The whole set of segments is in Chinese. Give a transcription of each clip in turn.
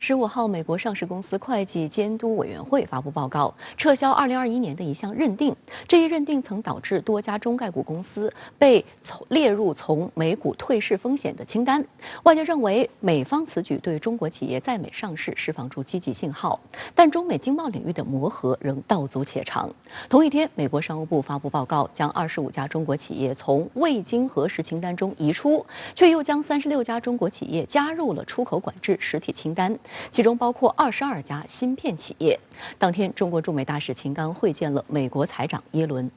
15号，美国上市公司会计监督委员会发布报告，撤销2021年的一项认定。这一认定曾导致多家中概股公司被列入从美股退市风险的清单。外界认为，美方此举对中国企业在美上市释放出积极信号，但中美经贸领域的磨合仍道阻且长。同一天，美国商务部发布报告，将25家中国企业从未经核实清单中移出，却又将36家中国企业加入了出口管制实体清单。其中包括22家芯片企业。当天，中国驻美大使秦刚会见了美国财长耶伦。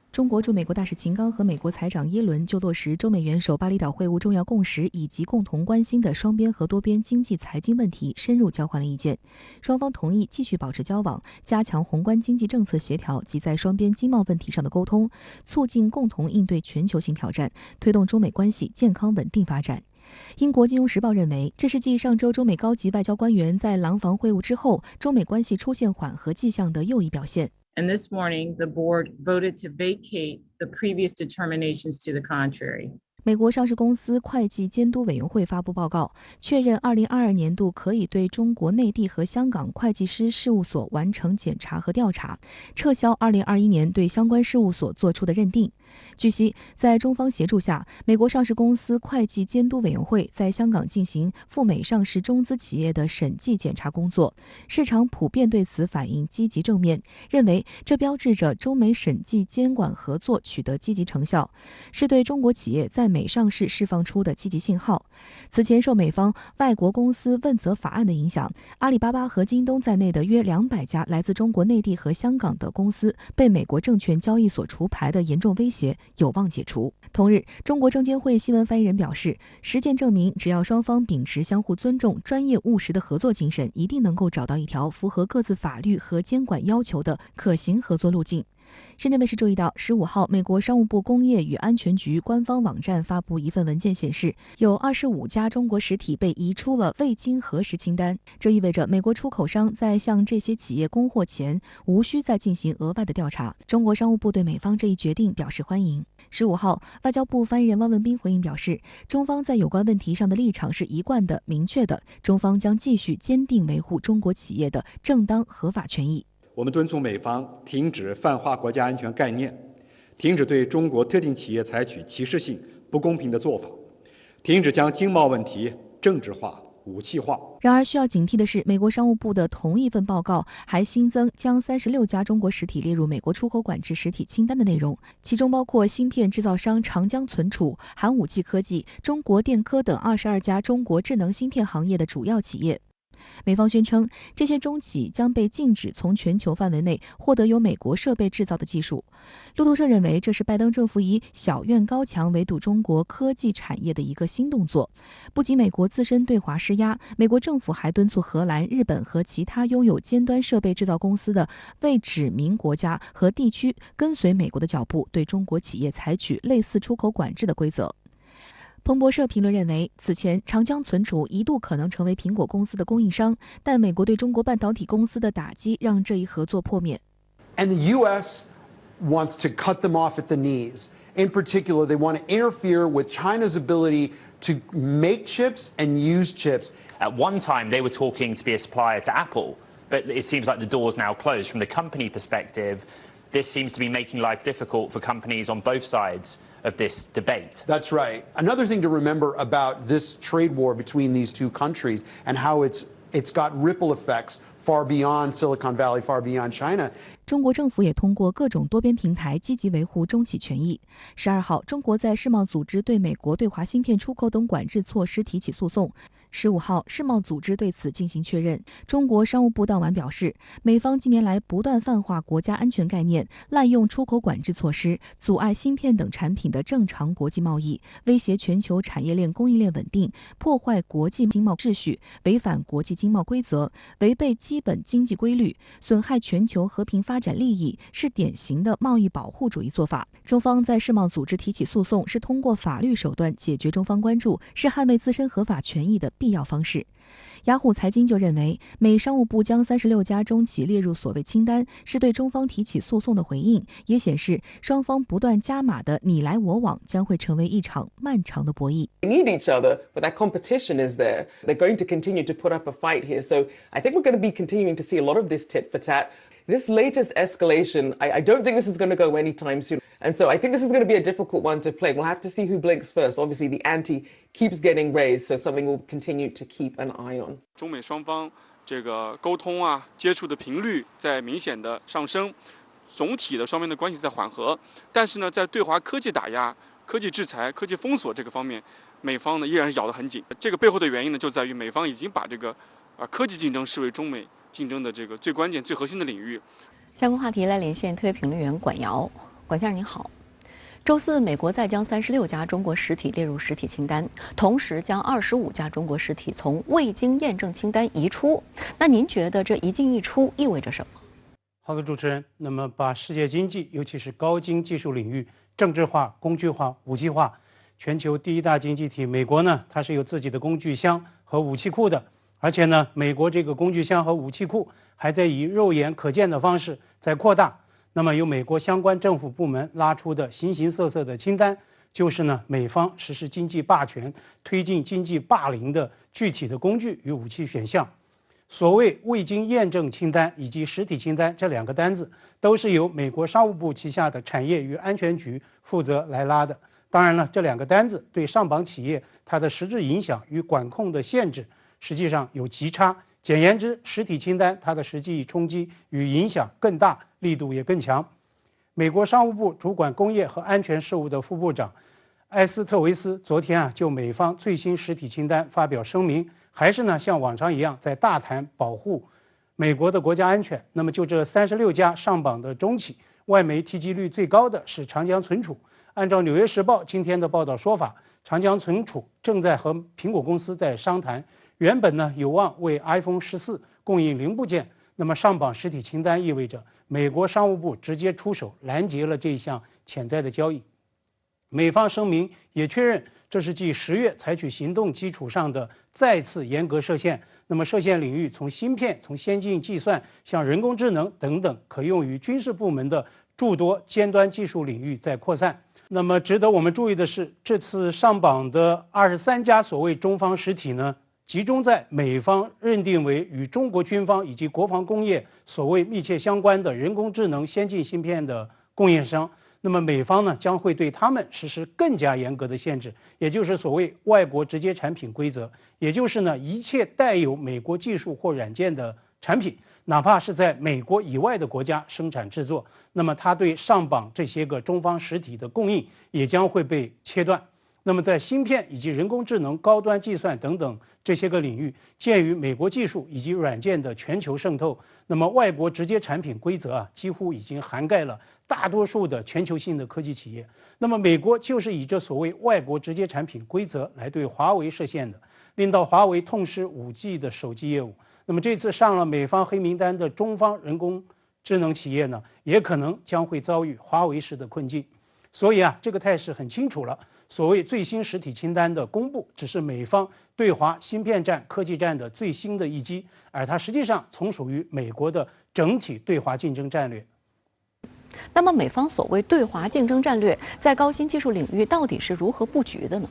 中国驻美国大使秦刚和美国财长耶伦就落实中美元首巴厘岛会晤重要共识以及共同关心的双边和多边经济财经问题深入交换了意见。双方同意继续保持交往，加强宏观经济政策协调及在双边经贸问题上的沟通，促进共同应对全球性挑战，推动中美关系健康稳定发展。英国金融时报认为，这是继上周中美高级外交官员在廊坊会晤之后，中美关系出现缓和迹象的又一表现。And this morning, the board voted to vacate the previous determinations to the contrary. 美国上市公司会计监督委员会发布报告，确认2022年度可以对中国内地和香港会计师事务所完成检查和调查，撤销2021年对相关事务所作出的认定。据悉，在中方协助下，美国上市公司会计监督委员会在香港进行赴美上市中资企业的审计检查工作，市场普遍对此反应积极正面，认为这标志着中美审计监管合作取得积极成效，是对中国企业在美上市释放出的积极信号。此前受美方外国公司问责法案的影响，阿里巴巴和京东在内的约200家来自中国内地和香港的公司被美国证券交易所除牌的严重威胁有望解除。同日，中国证监会新闻发言人表示，实践证明，只要双方秉持相互尊重、专业务实的合作精神，一定能够找到一条符合各自法律和监管要求的可行合作路径。深圳卫视注意到，15号，美国商务部工业与安全局官方网站发布一份文件显示，有25家中国实体被移出了未经核实清单。这意味着美国出口商在向这些企业供货前，无需再进行额外的调查。中国商务部对美方这一决定表示欢迎。15号，外交部发言人汪文斌回应表示，中方在有关问题上的立场是一贯的、明确的，中方将继续坚定维护中国企业的正当合法权益。我们敦促美方停止泛化国家安全概念，停止对中国特定企业采取歧视性、不公平的做法，停止将经贸问题政治化、武器化。然而，需要警惕的是，美国商务部的同一份报告还新增将36家中国实体列入美国出口管制实体清单的内容，其中包括芯片制造商长江存储、寒武纪科技、中国电科等22家中国智能芯片行业的主要企业。美方宣称，这些中企将被禁止从全球范围内获得由美国设备制造的技术。路透社认为，这是拜登政府以小院高墙围堵中国科技产业的一个新动作。不仅美国自身对华施压，美国政府还敦促荷兰、日本和其他拥有尖端设备制造公司的未指明国家和地区跟随美国的脚步，对中国企业采取类似出口管制的规则。彭博社评论认为，此前长江存储一度可能成为苹果公司的供应商，但美国对中国半导体公司的打击让这一合作破灭。And the U.S. wants to cut them off at the knees. In particular, they want to interfere with China's ability to make chips and use chips. At one time, they were talking to be a supplier to Apple, but it seems like the door's now closed. From the company perspective, this seems to be making life difficult for companies on both sides of this debate. That's right. Another thing to remember about this trade war between these two countries and how it's got ripple effects far beyond Silicon Valley, far beyond China. 中国政府也通过各种多边平台积极维护中企权益。12号，中国在世贸组织对美国对华芯片出口等管制措施提起诉讼。15号，世贸组织对此进行确认。中国商务部当晚表示，美方近年来不断泛化国家安全概念，滥用出口管制措施，阻碍芯片等产品的正常国际贸易，威胁全球产业链供应链稳定，破坏国际经贸秩序，违反国际经贸规则，违背基本经济规律，损害全球和平发展利益，是典型的贸易保护主义做法。中方在世贸组织提起诉讼，是通过法律手段解决中方关注，是捍卫自身合法权益的必要方式。雅虎财经就认为，美商务部将36家中企列入所谓清单，是对中方提起诉讼的回应，也显示双方不断加码的你来我往将会成为一场漫长的博弈。We need each other, but that competition is there. They're going to continue to put up a fight here. So I think we're going to be continuing to see a lot of this tit for tat. This latest escalation, I don't think this is going to go anytime soon. And so I think this is going to be a difficult one to play. We'll have to see who blinks first. Obviously, the ante keeps getting raised, so something we'll continue to keep an eye on. 中美双方这个沟通啊、接触的频率在明显的上升，总体的双边的关系在缓和。但是呢，在对华科技打压、科技制裁、科技封锁这个方面，美方呢依然是咬得很紧。这个背后的原因呢，就在于美方已经把这个科技竞争视为中美竞争的这个最关键、最核心的领域。相关话题来连线特约评论员管瑶，管先生您好。周四，美国再将36家中国实体列入实体清单，同时将25家中国实体从未经验证清单移出。那您觉得这一进一出意味着什么？好的，主持人。那么，把世界经济，尤其是高精技术领域政治化、工具化、武器化，全球第一大经济体美国呢，它是有自己的工具箱和武器库的。而且呢，美国这个工具箱和武器库还在以肉眼可见的方式在扩大。那么由美国相关政府部门拉出的形形色色的清单，就是呢美方实施经济霸权、推进经济霸凌的具体的工具与武器选项。所谓未经验证清单以及实体清单这两个单子，都是由美国商务部旗下的产业与安全局负责来拉的。当然了，这两个单子对上榜企业它的实质影响与管控的限制实际上有极差。简言之，实体清单它的实际冲击与影响更大，力度也更强。美国商务部主管工业和安全事务的副部长埃斯特维斯昨天就美方最新实体清单发表声明，还是呢像往常一样在大谈保护美国的国家安全。那么就这36家上榜的中企，外媒提及率最高的是长江存储。按照《纽约时报》今天的报道说法，长江存储正在和苹果公司在商谈，原本呢有望为 iPhone 14供应零部件。那么上榜实体清单意味着美国商务部直接出手拦截了这一项潜在的交易。美方声明也确认，这是继10月采取行动基础上的再次严格设限。那么设限领域从芯片、从先进计算、像人工智能等等可用于军事部门的诸多尖端技术领域在扩散。那么值得我们注意的是，这次上榜的23家所谓中方实体呢，集中在美方认定为与中国军方以及国防工业所谓密切相关的人工智能先进芯片的供应商。那么美方呢将会对他们实施更加严格的限制，也就是所谓外国直接产品规则，也就是呢一切带有美国技术或软件的产品，哪怕是在美国以外的国家生产制作，那么它对上榜这些个中方实体的供应也将会被切断。那么在芯片以及人工智能、高端计算等等这些个领域，鉴于美国技术以及软件的全球渗透，那么外国直接产品规则几乎已经涵盖了大多数的全球性的科技企业。那么美国就是以这所谓外国直接产品规则来对华为设限的，令到华为痛失5G 的手机业务。那么这次上了美方黑名单的中方人工智能企业呢，也可能将会遭遇华为式的困境。所以这个态势很清楚了。所谓最新实体清单的公布，只是美方对华芯片战、科技战的最新的一击，而它实际上从属于美国的整体对华竞争战略。那么，美方所谓对华竞争战略，在高新技术领域到底是如何布局的呢？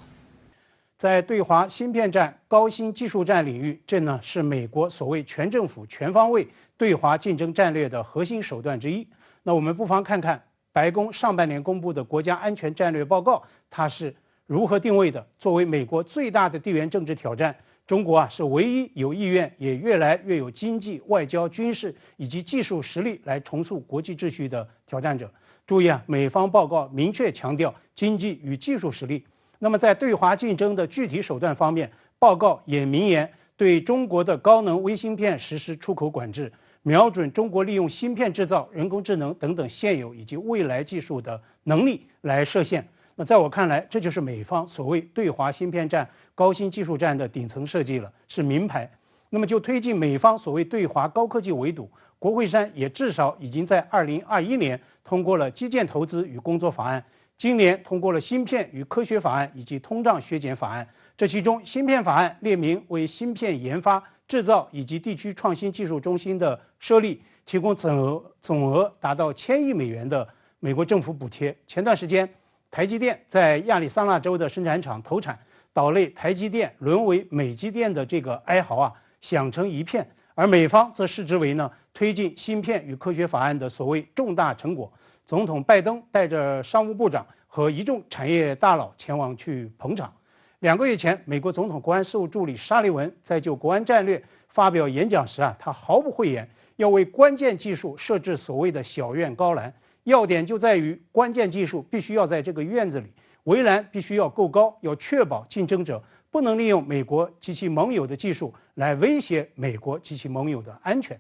在对华芯片战、高新技术战领域，这呢是美国所谓全政府、全方位对华竞争战略的核心手段之一。那我们不妨看看白宫上半年公布的国家安全战略报告，它是如何定位的？作为美国最大的地缘政治挑战，中国是唯一有意愿也越来越有经济、外交、军事以及技术实力来重塑国际秩序的挑战者。注意美方报告明确强调经济与技术实力。那么在对华竞争的具体手段方面，报告也明言对中国的高能微芯片实施出口管制，瞄准中国利用芯片制造、人工智能等等现有以及未来技术的能力来设限。那在我看来，这就是美方所谓对华芯片战、高新技术战的顶层设计了，是名牌。那么就推进美方所谓对华高科技围堵，国会山也至少已经在2021年通过了基建投资与工作法案，今年通过了芯片与科学法案以及通胀削减法案。这其中，芯片法案列明为芯片研发、制造以及地区创新技术中心的设立提供总额达到1000亿美元的美国政府补贴。前段时间，台积电在亚利桑那州的生产厂投产，岛内台积电沦为美积电的这个哀嚎响成一片。而美方则视之为推进芯片与科学法案的所谓重大成果。总统拜登带着商务部长和一众产业大佬前往去捧场。2个月前，美国总统国安事务助理沙利文在就国安战略发表演讲时他毫不讳言，要为关键技术设置所谓的小院高栏。要点就在于关键技术必须要在这个院子里，围栏必须要够高，要确保竞争者不能利用美国及其盟友的技术来威胁美国及其盟友的安全。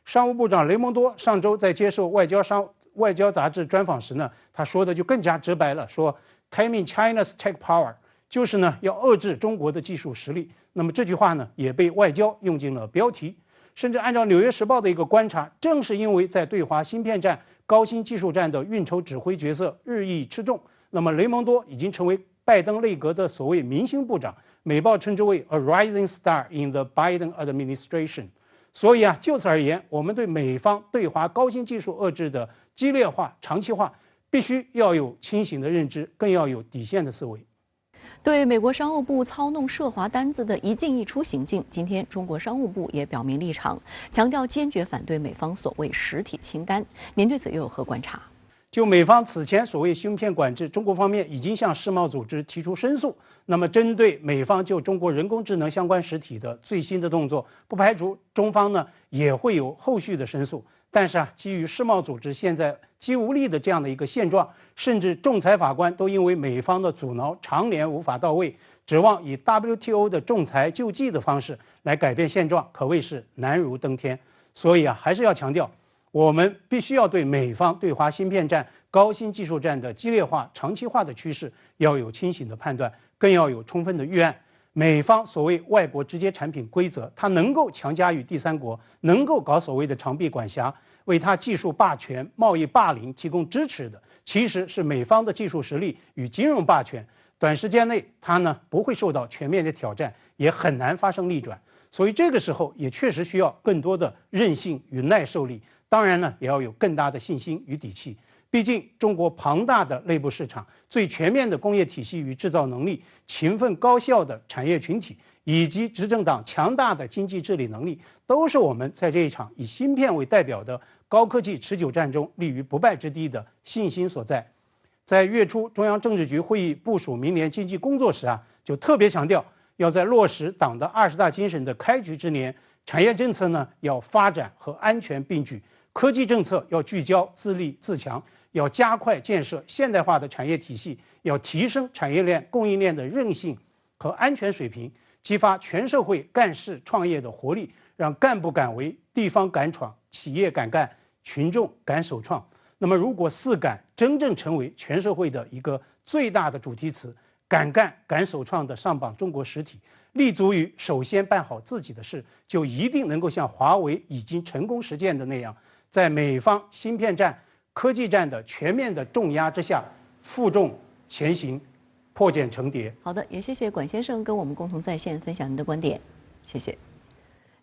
商务部长雷蒙多上周在接受外交杂志专访时他说的就更加直白了，说 Taming China's tech power 就是要遏制中国的技术实力。那么这句话也被外交用进了标题。甚至按照《纽约时报》的一个观察，正是因为在对华芯片战、高新技术战的运筹指挥角色日益吃重，那么雷蒙多已经成为拜登内阁的所谓明星部长，美报称之为 a rising star in the Biden administration。所以就此而言，我们对美方对华高新技术遏制的激烈化、长期化，必须要有清醒的认知，更要有底线的思维。对美国商务部操弄涉华单子的一进一出行径，今天中国商务部也表明立场，强调坚决反对美方所谓实体清单。您对此又有何观察？就美方此前所谓芯片管制，中国方面已经向世贸组织提出申诉。那么，针对美方就中国人工智能相关实体的最新的动作，不排除中方也会有后续的申诉。但是基于世贸组织现在几无力的这样的一个现状，甚至仲裁法官都因为美方的阻挠常年无法到位，指望以 WTO 的仲裁救济的方式来改变现状，可谓是难如登天。所以还是要强调，我们必须要对美方对华芯片战、高新技术战的激烈化、长期化的趋势要有清醒的判断，更要有充分的预案。美方所谓外国直接产品规则，它能够强加于第三国，能够搞所谓的长臂管辖，为它技术霸权、贸易霸凌提供支持的，其实是美方的技术实力与金融霸权。短时间内，它不会受到全面的挑战，也很难发生逆转。所以这个时候也确实需要更多的韧性与耐受力，当然也要有更大的信心与底气。毕竟，中国庞大的内部市场、最全面的工业体系与制造能力、勤奋高效的产业群体，以及执政党强大的经济治理能力，都是我们在这一场以芯片为代表的高科技持久战中立于不败之地的信心所在。在月初中央政治局会议部署明年经济工作时就特别强调，要在落实党的20大精神的开局之年，产业政策要发展和安全并举，科技政策要聚焦自立自强。要加快建设现代化的产业体系，要提升产业链、供应链的韧性和安全水平，激发全社会干事创业的活力，让干部敢为、地方敢闯、企业敢干、群众敢首创。那么，如果4敢真正成为全社会的一个最大的主题词，敢干、敢首创的上榜中国实体，立足于首先办好自己的事，就一定能够像华为已经成功实践的那样，在美方芯片战、科技战的全面的重压之下，负重前行，破茧成蝶。好的，也谢谢管先生跟我们共同在线分享您的观点，谢谢。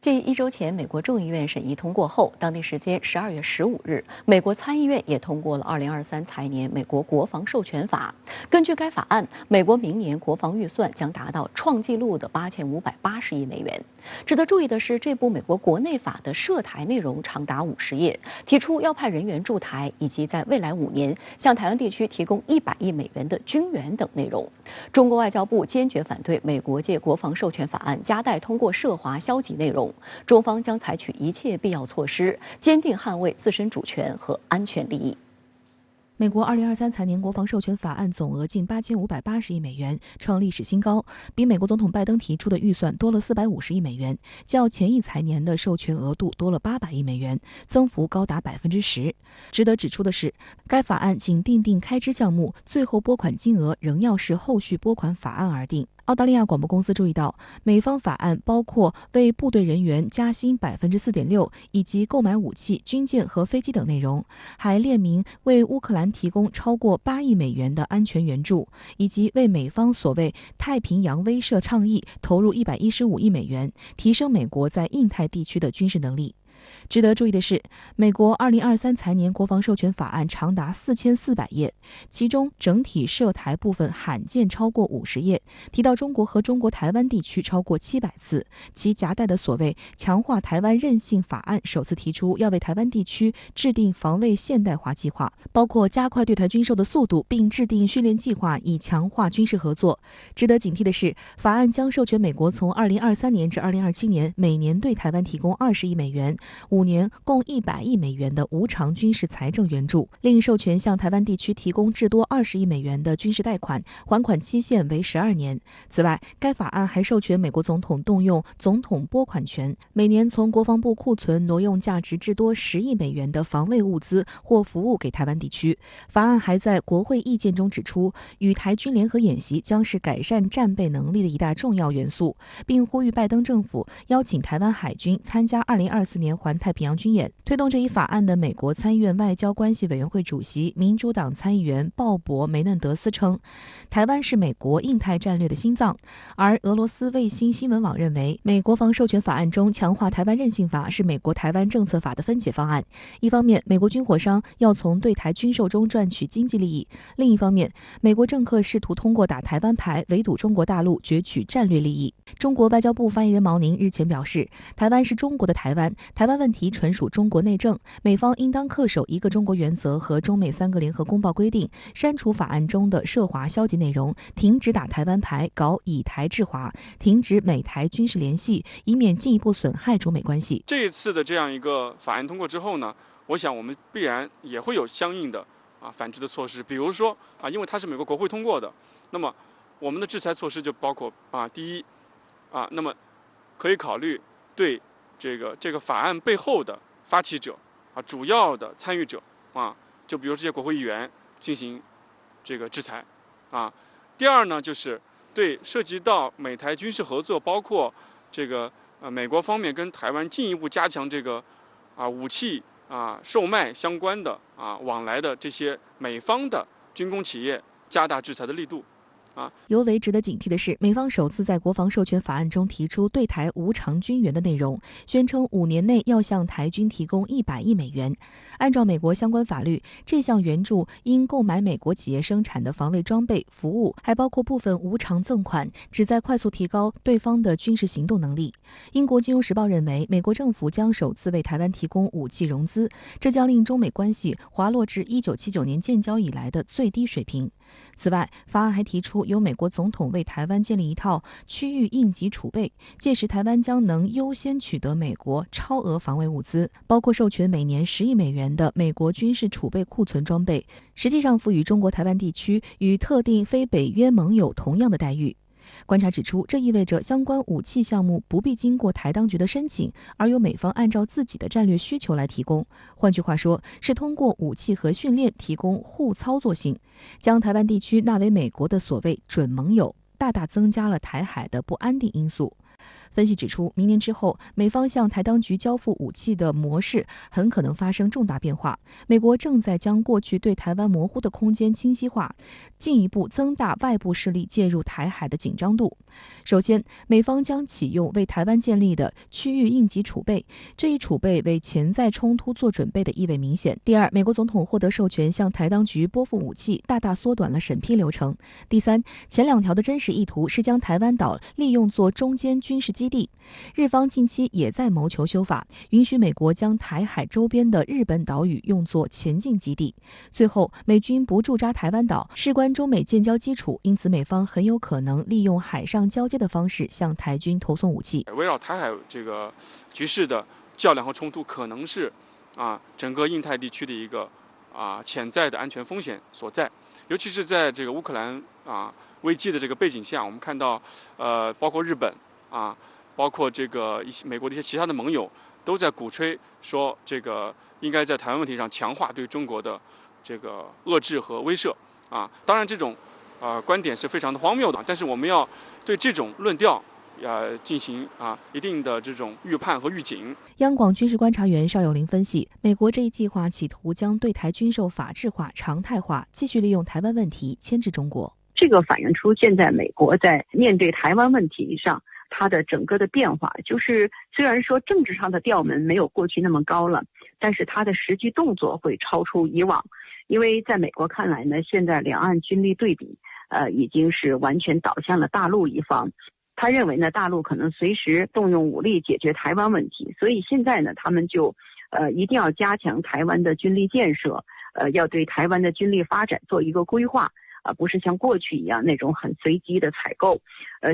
继1周前美国众议院审议通过后，当地时间12月15日，美国参议院也通过了2023财年美国国防授权法。根据该法案，美国明年国防预算将达到创纪录的8580亿美元。值得注意的是，这部美国国内法的涉台内容长达50页，提出要派人员驻台，以及在未来5年向台湾地区提供100亿美元的军援等内容。中国外交部坚决反对美国借国防授权法案夹带通过涉华消极内容。中方将采取一切必要措施，坚定捍卫自身主权和安全利益。美国2023财年国防授权法案总额近8580亿美元，创历史新高，比美国总统拜登提出的预算多了450亿美元，较前一财年的授权额度多了800亿美元，增幅高达10%。值得指出的是，该法案仅订定开支项目，最后拨款金额仍要视后续拨款法案而定。澳大利亚广播公司注意到，美方法案包括为部队人员加薪4.6%，以及购买武器、军舰和飞机等内容，还列明为乌克兰提供超过8亿美元的安全援助，以及为美方所谓太平洋威慑倡议投入115亿美元，提升美国在印太地区的军事能力。值得注意的是，美国2023财年国防授权法案长达4400页，其中整体涉台部分罕见超过50页，提到中国和中国台湾地区超过700次。其夹带的所谓强化台湾韧性法案首次提出要为台湾地区制定防卫现代化计划，包括加快对台军售的速度，并制定训练计划以强化军事合作。值得警惕的是，法案将授权美国从2023年至2027年每年对台湾提供20亿美元，5年共100亿美元的无偿军事财政援助，另授权向台湾地区提供至多20亿美元的军事贷款，还款期限为12年。此外，该法案还授权美国总统动用总统拨款权，每年从国防部库存挪用价值至多10亿美元的防卫物资或服务给台湾地区。法案还在国会意见中指出，与台军联合演习将是改善战备能力的一大重要元素，并呼吁拜登政府邀请台湾海军参加2024年环太平洋军演。推动这一法案的美国参议院外交关系委员会主席民主党参议员鲍勃·梅嫩德斯称，台湾是美国印太战略的心脏。而俄罗斯卫星新闻网认为，美国防授权法案中强化台湾韧性法是美国台湾政策法的分解方案。一方面，美国军火商要从对台军售中赚取经济利益；另一方面，美国政客试图通过打台湾牌围堵中国大陆攫取战略利益。中国外交部发言人毛宁日前表示，台湾是中国的台湾，台湾问题纯属中国内政，美方应当恪守一个中国原则和中美3个联合公报规定，删除法案中的涉华消极内容，停止打台湾牌，搞以台制华，停止美台军事联系，以免进一步损害中美关系。这一次的这样一个法案通过之后呢，我想我们必然也会有相应的反制的措施，比如说因为它是美国国会通过的，那么我们的制裁措施就包括第一那么可以考虑对这个法案背后的发起者主要的参与者就比如这些国会议员进行这个制裁第二呢，就是对涉及到美台军事合作，包括这个美国方面跟台湾进一步加强这个武器售卖相关的往来的这些美方的军工企业，加大制裁的力度。尤为值得警惕的是，美方首次在国防授权法案中提出对台无偿军援的内容，宣称5年内要向台军提供100亿美元。按照美国相关法律，这项援助应购买美国企业生产的防卫装备、服务，还包括部分无偿赠款，旨在快速提高对方的军事行动能力。英国金融时报认为，美国政府将首次为台湾提供武器融资，这将令中美关系滑落至1979年建交以来的最低水平。此外，法案还提出由美国总统为台湾建立一套区域应急储备，届时台湾将能优先取得美国超额防卫物资，包括授权每年10亿美元的美国军事储备库存装备，实际上赋予中国台湾地区与特定非北约盟友同样的待遇。观察指出，这意味着相关武器项目不必经过台当局的申请，而由美方按照自己的战略需求来提供。换句话说，是通过武器和训练提供互操作性，将台湾地区纳为美国的所谓准盟友，大大增加了台海的不安定因素。分析指出，明年之后，美方向台当局交付武器的模式很可能发生重大变化。美国正在将过去对台湾模糊的空间清晰化，进一步增大外部势力介入台海的紧张度。首先，美方将启用为台湾建立的区域应急储备，这一储备为潜在冲突做准备的意味明显。第二，美国总统获得授权向台当局拨付武器，大大缩短了审批流程。第三，前2条的真实意图是将台湾岛利用作中间军事基地。日方近期也在谋求修法，允许美国将台海周边的日本岛屿用作前进基地。最后，美军不驻扎台湾岛，事关中美建交基础，因此美方很有可能利用海上交接的方式向台军投送武器。围绕台海这个局势的较量和冲突，可能是整个印太地区的一个潜在的安全风险所在，尤其是在这个乌克兰危机的这个背景下，我们看到包括日本包括这个美国的一些其他的盟友都在鼓吹说，这个应该在台湾问题上强化对中国的这个遏制和威慑当然，这种观点是非常的荒谬的。但是我们要对这种论调进行一定的这种预判和预警。央广军事观察员邵友林分析，美国这一计划企图将对台军售法治化、常态化，继续利用台湾问题牵制中国。这个反映出现在美国在面对台湾问题上，它的整个的变化，就是虽然说政治上的调门没有过去那么高了，但是它的实际动作会超出以往。因为在美国看来呢，现在两岸军力对比，已经是完全倒向了大陆一方。他认为呢，大陆可能随时动用武力解决台湾问题，所以现在呢，他们就一定要加强台湾的军力建设，要对台湾的军力发展做一个规划。不是像过去一样那种很随机的采购，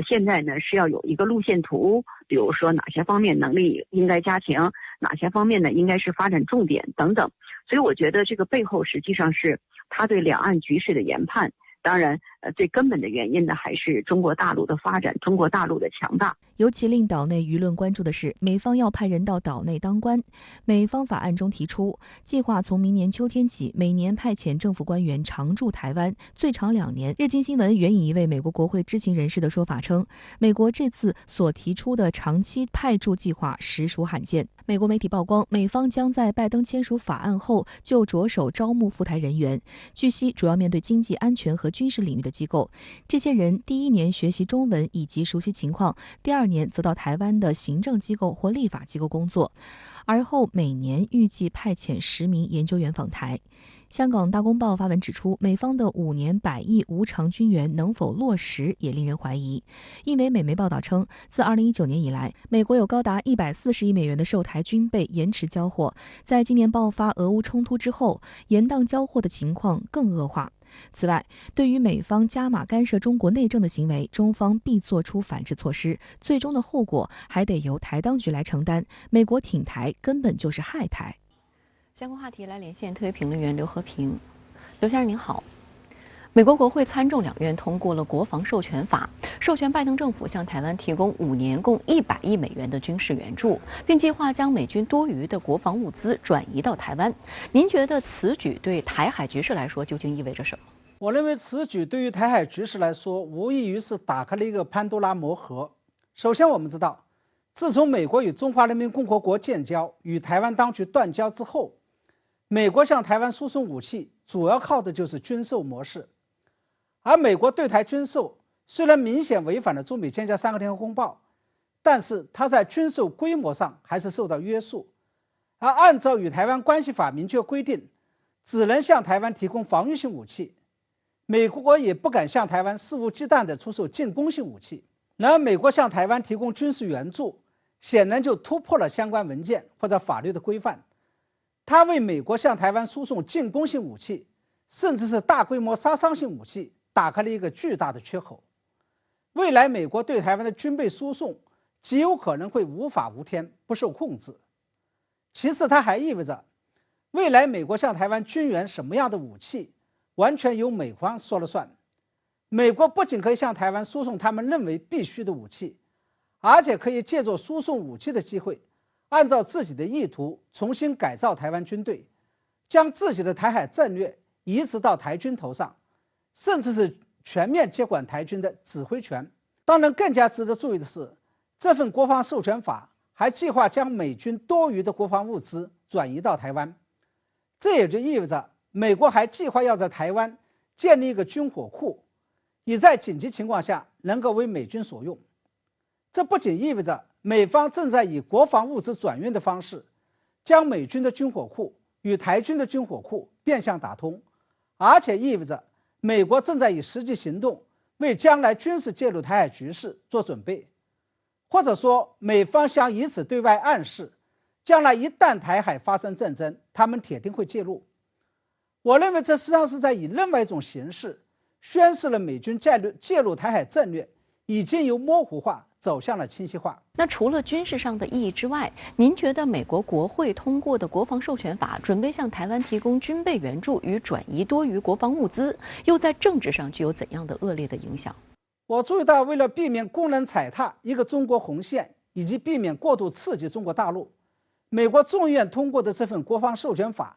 现在呢是要有一个路线图，比如说哪些方面能力应该加强，哪些方面呢应该是发展重点等等。所以我觉得这个背后实际上是他对两岸局势的研判。当然，最根本的原因呢，还是中国大陆的发展，中国大陆的强大。尤其令岛内舆论关注的是，美方要派人到岛内当官。美方法案中提出，计划从明年秋天起，每年派遣政府官员常驻台湾，最长2年。日经新闻援引一位美国国会知情人士的说法称，美国这次所提出的长期派驻计划实属罕见。美国媒体曝光，美方将在拜登签署法案后就着手招募赴台人员，据悉主要面对经济安全和军事领域的机构。这些人第1年学习中文以及熟悉情况，第2年则到台湾的行政机构或立法机构工作，而后每年预计派遣10名研究员访台。香港大公报发文指出，美方的5年100亿无偿军援能否落实也令人怀疑。因为美媒报道称，自2019年以来，美国有高达140亿美元的售台军备延迟交货，在今年爆发俄乌冲突之后，延宕交货的情况更恶化。此外，对于美方加码干涉中国内政的行为，中方必做出反制措施，最终的后果还得由台当局来承担。美国挺台根本就是害台。相关话题来连线特约评论员刘和平。刘先生您好。美国国会参众两院通过了国防授权法，授权拜登政府向台湾提供5年共100亿美元的军事援助，并计划将美军多余的国防物资转移到台湾。您觉得此举对台海局势来说究竟意味着什么？我认为此举对于台海局势来说，无异于是打开了一个潘多拉魔盒。首先，我们知道，自从美国与中华人民共和国建交，与台湾当局断交之后，美国向台湾输送武器主要靠的就是军售模式。而美国对台军售虽然明显违反了中美建交3个联合公报，但是它在军售规模上还是受到约束。而按照与台湾关系法明确规定，只能向台湾提供防御性武器，美国也不敢向台湾肆无忌惮地出售进攻性武器。然而，美国向台湾提供军事援助，显然就突破了相关文件或者法律的规范。它为美国向台湾输送进攻性武器，甚至是大规模杀伤性武器，打开了一个巨大的缺口。未来美国对台湾的军备输送极有可能会无法无天，不受控制。其次，它还意味着未来美国向台湾军援什么样的武器，完全由美方说了算。美国不仅可以向台湾输送他们认为必须的武器，而且可以借助输送武器的机会，按照自己的意图重新改造台湾军队，将自己的台海战略移植到台军头上，甚至是全面接管台军的指挥权。当然，更加值得注意的是，这份国防授权法还计划将美军多余的国防物资转移到台湾。这也就意味着美国还计划要在台湾建立一个军火库，以在紧急情况下能够为美军所用。这不仅意味着美方正在以国防物资转运的方式，将美军的军火库与台军的军火库变相打通，而且意味着美国正在以实际行动为将来军事介入台海局势做准备。或者说，美方想以此对外暗示，将来一旦台海发生战争，他们铁定会介入。我认为这实际上是在以另外一种形式宣示了美军介入台海战略已经由模糊化走向了清晰化。那除了军事上的意义之外，您觉得美国国会通过的国防授权法准备向台湾提供军备援助与转移多余国防物资，又在政治上具有怎样的恶劣的影响？我注意到，为了避免公然踩踏一个中国红线，以及避免过度刺激中国大陆，美国众议院通过的这份国防授权法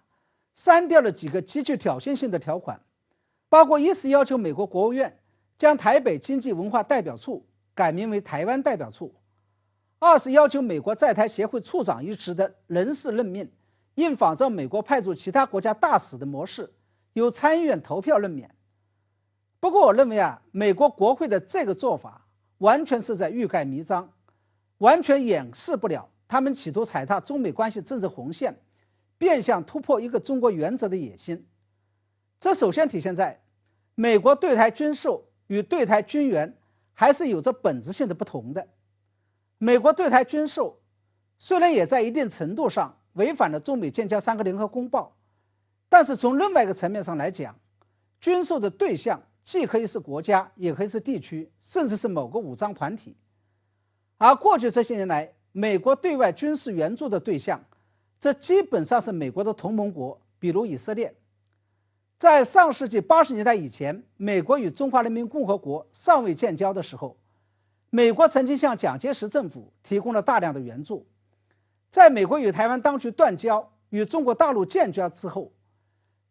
删掉了几个极具挑衅性的条款，包括一是要求美国国务院将台北经济文化代表处改名为台湾代表处；二是要求美国在台协会处长一职的人事任命应仿照美国派驻其他国家大使的模式，由参议院投票任免。不过我认为美国国会的这个做法完全是在欲盖弥彰，完全掩饰不了他们企图踩踏中美关系政治红线，变相突破一个中国原则的野心。这首先体现在美国对台军售与对台军援还是有着本质性的不同的。美国对台军售虽然也在一定程度上违反了中美建交3个联合公报，但是从另外一个层面上来讲，军售的对象既可以是国家，也可以是地区，甚至是某个武装团体。而过去这些年来，美国对外军事援助的对象，这基本上是美国的同盟国，比如以色列。在上世纪80年代以前，美国与中华人民共和国尚未建交的时候，美国曾经向蒋介石政府提供了大量的援助。在美国与台湾当局断交，与中国大陆建交之后，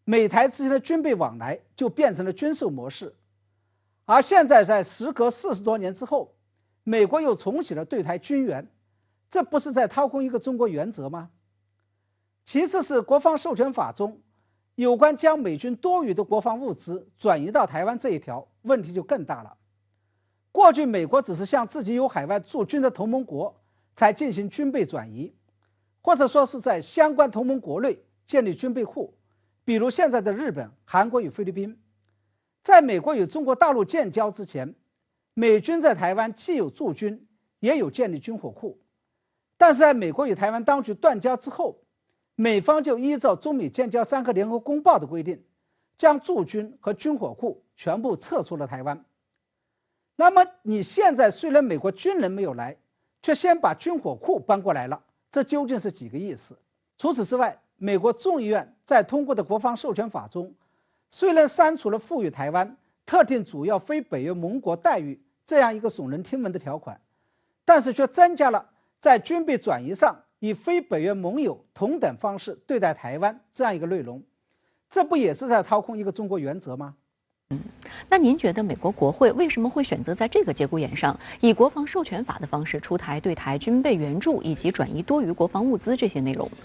美台之间的军备往来就变成了军售模式。而现在在时隔40多年之后，美国又重启了对台军援，这不是在掏空一个中国原则吗？其次是国防授权法中有关将美军多余的国防物资转移到台湾这一条，问题就更大了。过去美国只是向自己有海外驻军的同盟国才进行军备转移，或者说是在相关同盟国内建立军备库，比如现在的日本、韩国与菲律宾。在美国与中国大陆建交之前，美军在台湾既有驻军，也有建立军火库。但是在美国与台湾当局断交之后，美方就依照中美建交3个联合公报的规定，将驻军和军火库全部撤出了台湾。那么你现在虽然美国军人没有来，却先把军火库搬过来了，这究竟是几个意思？除此之外，美国众议院在通过的国防授权法中，虽然删除了赋予台湾特定主要非北约盟国待遇这样一个耸人听闻的条款，但是却增加了在军备转移上以非北约盟友同等方式对待台湾这样一个内容，这不也是在掏空一个中国原则吗？那您觉得美国国会为什么会选择在这个节骨眼上，以国防授权法的方式出台对台军备援助以及转移多余国防物资这些内容呢？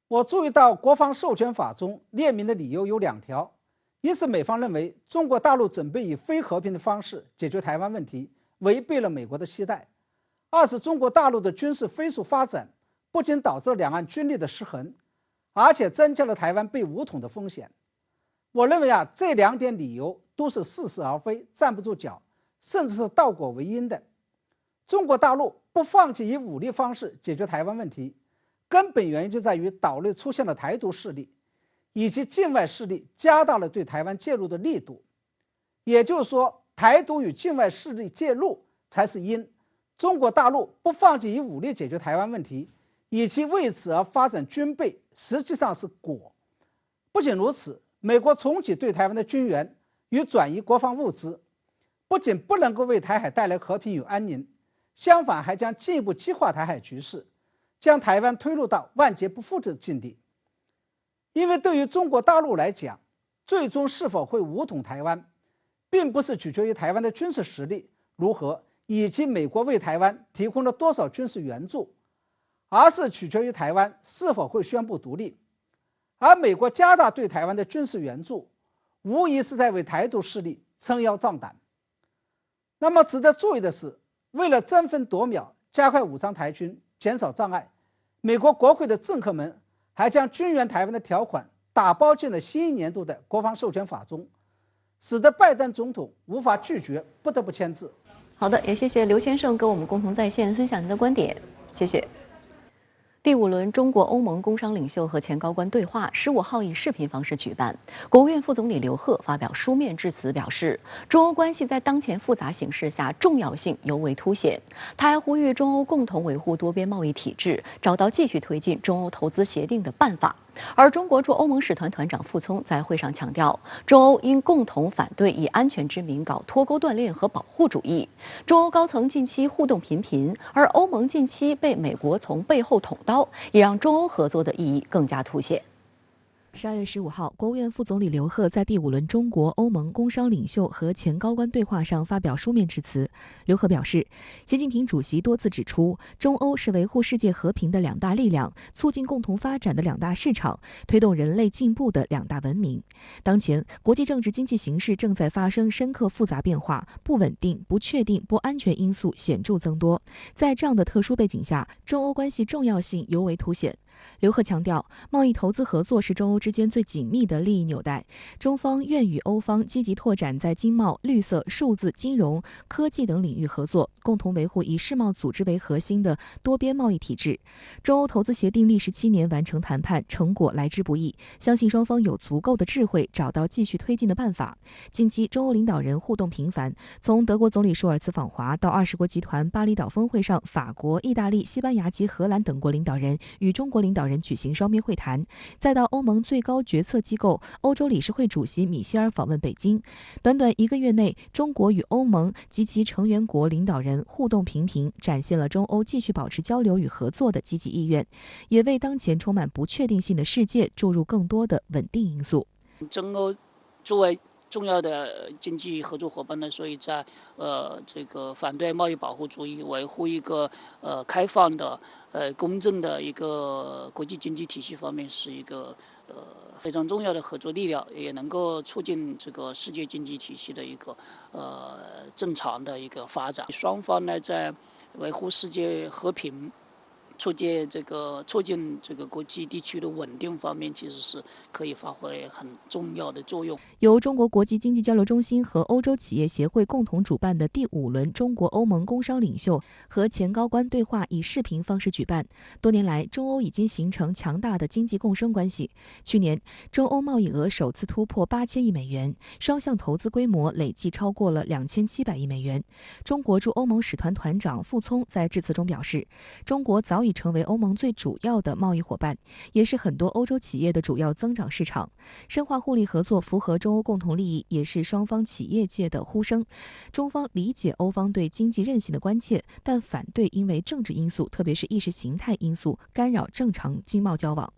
我注意到国防授权法中列明的理由有2条，一是美方认为中国大陆准备以非和平的方式解决台湾问题，违背了美国的期待；二是中国大陆的军事飞速发展不仅导致了两岸军力的失衡，而且增加了台湾被武统的风险。我认为这2点理由都是似是而非，站不住脚，甚至是倒果为因的。中国大陆不放弃以武力方式解决台湾问题，根本原因就在于岛内出现了台独势力，以及境外势力加大了对台湾介入的力度。也就是说，台独与境外势力介入才是因，中国大陆不放弃以武力解决台湾问题，以及为此而发展军备，实际上是果。不仅如此，美国重启对台湾的军援与转移国防物资，不仅不能够为台海带来和平与安宁，相反还将进一步激化台海局势，将台湾推入到万劫不复的境地。因为对于中国大陆来讲，最终是否会武统台湾，并不是取决于台湾的军事实力如何，以及美国为台湾提供了多少军事援助，而是取决于台湾是否会宣布独立。而美国加大对台湾的军事援助，无疑是在为台独势力撑腰壮胆。那么值得注意的是，为了争分夺秒加快武装台军，减少障碍，美国国会的政客们还将军援台湾的条款打包进了新一年度的国防授权法中，使得拜登总统无法拒绝，不得不签字。好的，也谢谢刘先生跟我们共同在线分享您的观点，谢谢。第5轮中国欧盟工商领袖和前高官对话15号以视频方式举办。国务院副总理刘鹤发表书面致辞，表示中欧关系在当前复杂形势下重要性尤为凸显。他还呼吁中欧共同维护多边贸易体制，找到继续推进中欧投资协定的办法。而中国驻欧盟使团团长傅聪在会上强调，中欧应共同反对以安全之名搞脱钩断链和保护主义。中欧高层近期互动频频，而欧盟近期被美国从背后捅刀，也让中欧合作的意义更加凸显。12月15号，国务院副总理刘鹤在第5轮中国欧盟工商领袖和前高官对话上发表书面致辞。刘鹤表示，习近平主席多次指出，中欧是维护世界和平的2大力量，促进共同发展的2大市场，推动人类进步的2大文明。当前，国际政治经济形势正在发生深刻复杂变化，不稳定、不确定、不安全因素显著增多。在这样的特殊背景下，中欧关系重要性尤为凸显。刘鹤强调，贸易投资合作是中欧之间最紧密的利益纽带，中方愿与欧方积极拓展在经贸、绿色、数字、金融、科技等领域合作，共同维护以世贸组织为核心的多边贸易体制。中欧投资协定历时7年完成谈判，成果来之不易，相信双方有足够的智慧找到继续推进的办法。近期中欧领导人互动频繁，从德国总理舒尔茨访华到20国集团巴厘岛峰会上，法国、意大利、西班牙及荷兰等国领导人与中国领导人举行双边会谈，再到欧盟最高决策机构欧洲理事会主席米歇尔访问北京。短短1个月内，中国与欧盟及其成员国领导人互动频频，展现了中欧继续保持交流与合作的积极意愿，也为当前充满不确定性的世界注入更多的稳定因素。中欧作为重要的经济合作伙伴呢，所以在这个反对贸易保护主义，维护一个开放的公正的一个国际经济体系方面，是一个非常重要的合作力量，也能够促进这个世界经济体系的一个正常的一个发展。双方呢在维护世界和平、促进这个国际地区的稳定方面，其实是可以发挥很重要的作用。由中国国际经济交流中心和欧洲企业协会共同主办的第5轮中国欧盟工商领袖和前高官对话以视频方式举办。多年来，中欧已经形成强大的经济共生关系。去年，中欧贸易额首次突破8000亿美元，双向投资规模累计超过了2700亿美元。中国驻欧盟使团团长傅聪在致辞中表示，中国早已成为欧盟最主要的贸易伙伴，也是很多欧洲企业的主要增长市场。深化互利合作，符合中欧共同利益，也是双方企业界的呼声。中方理解欧方对经济韧性的关切，但反对因为政治因素，特别是意识形态因素干扰正常经贸交往。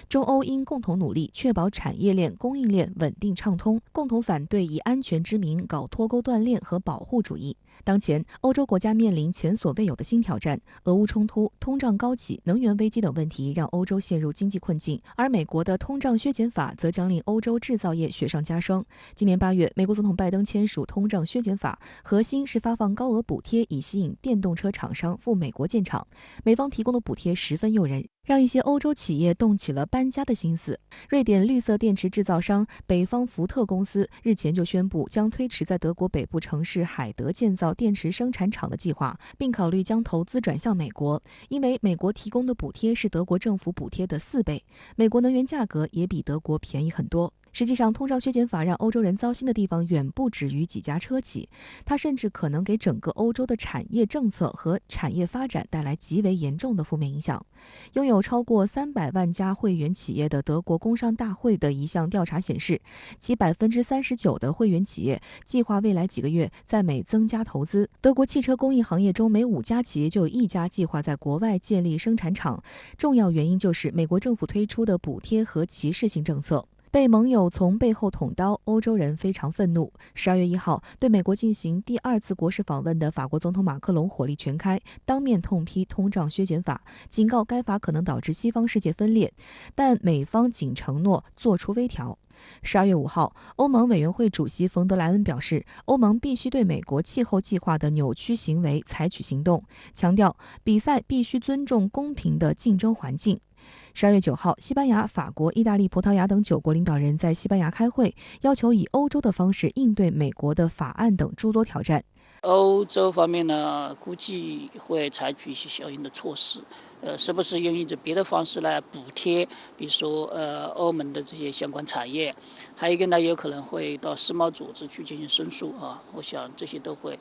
中欧应共同努力，确保产业链、供应链稳定畅通，共同反对以安全之名搞脱钩断链和保护主义。当前，欧洲国家面临前所未有的新挑战，俄乌冲突、通胀高企、能源危机等问题让欧洲陷入经济困境，而美国的通胀削减法则将令欧洲制造业雪上加霜。今年8月，美国总统拜登签署通胀削减法，核心是发放高额补贴，以吸引电动车厂商赴美国建厂。美方提供的补贴十分诱人，让一些欧洲企业动起了搬家的心思。瑞典绿色电池制造商北方福特公司日前就宣布将推迟在德国北部城市海德建造电池生产厂的计划，并考虑将投资转向美国，因为美国提供的补贴是德国政府补贴的4倍，美国能源价格也比德国便宜很多。实际上，通胀削减法让欧洲人糟心的地方远不止于几家车企，它甚至可能给整个欧洲的产业政策和产业发展带来极为严重的负面影响。拥有超过300万家会员企业的德国工商大会的一项调查显示，其39%的会员企业计划未来几个月在美增加投资。德国汽车工艺行业中，每5家企业就有1家计划在国外建立生产厂，重要原因就是美国政府推出的补贴和歧视性政策。被盟友从背后捅刀，欧洲人非常愤怒。12月1号，对美国进行第2次国事访问的法国总统马克龙火力全开，当面痛批通胀削减法，警告该法可能导致西方世界分裂，但美方仅承诺做出微调。12月5号，欧盟委员会主席冯德莱恩表示，欧盟必须对美国气候计划的扭曲行为采取行动，强调比赛必须尊重公平的竞争环境。12月9号，西班牙、法国、意大利、葡萄牙等9国领导人在西班牙开会，要求以欧洲的方式应对美国的法案等诸多挑战。欧洲方面呢，估计会采取一些相应的措施，是不是用别的方式来补贴，比如说欧盟的这些相关产业，还有一个呢，有可能会到世贸组织去进行申诉啊，我想这些都会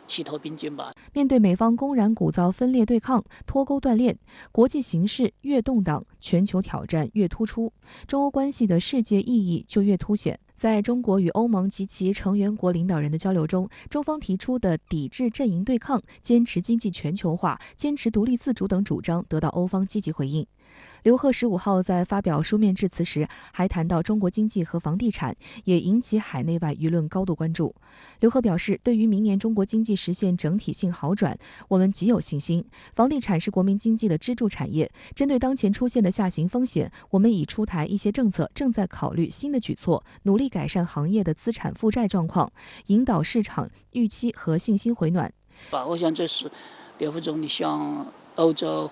齐头并进吧。面对美方公然鼓噪分裂对抗、脱钩断链，国际形势越动荡，全球挑战越突出，中欧关系的世界意义就越凸显。在中国与欧盟及其成员国领导人的交流中，中方提出的抵制阵营对抗、坚持经济全球化、坚持独立自主等主张得到欧方积极回应。刘鹤15号在发表书面致辞时，还谈到中国经济和房地产，也引起海内外舆论高度关注。刘鹤表示，对于明年中国经济实现整体性好转，我们极有信心。房地产是国民经济的支柱产业，针对当前出现的下行风险，我们已出台一些政策，正在考虑新的举措，努力改善行业的资产负债状况，引导市场预期和信心回暖。我想这是刘副总理向欧洲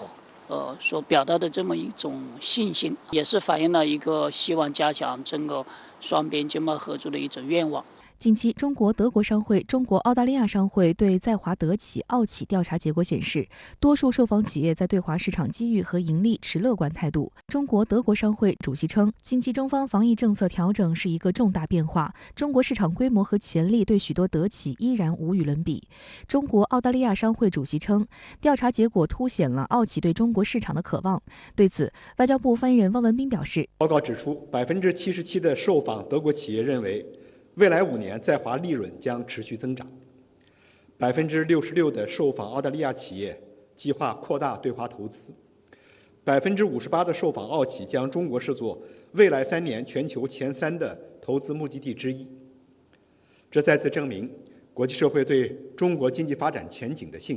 所表达的这么一种信心，也是反映了一个希望加强整个双边经贸合作的一种愿望。近期，中国德国商会、中国澳大利亚商会对在华德企、澳企调查结果显示，多数受访企业在对华市场机遇和盈利持乐观态度。中国德国商会主席称，近期中方防疫政策调整是一个重大变化，中国市场规模和潜力对许多德企依然无与伦比。中国澳大利亚商会主席称，调查结果凸显了澳企对中国市场的渴望。对此，外交部发言人汪文斌表示，报告指出，77%的受访德国企业认为，未来5年在华利润将持续增长。66%的受访澳大利亚企业计划扩大对华投资。58%的受访澳企将中国视作未来3年全球前3的投资目的地之一。这再次证明国际社会对中国经济发展前景的信心。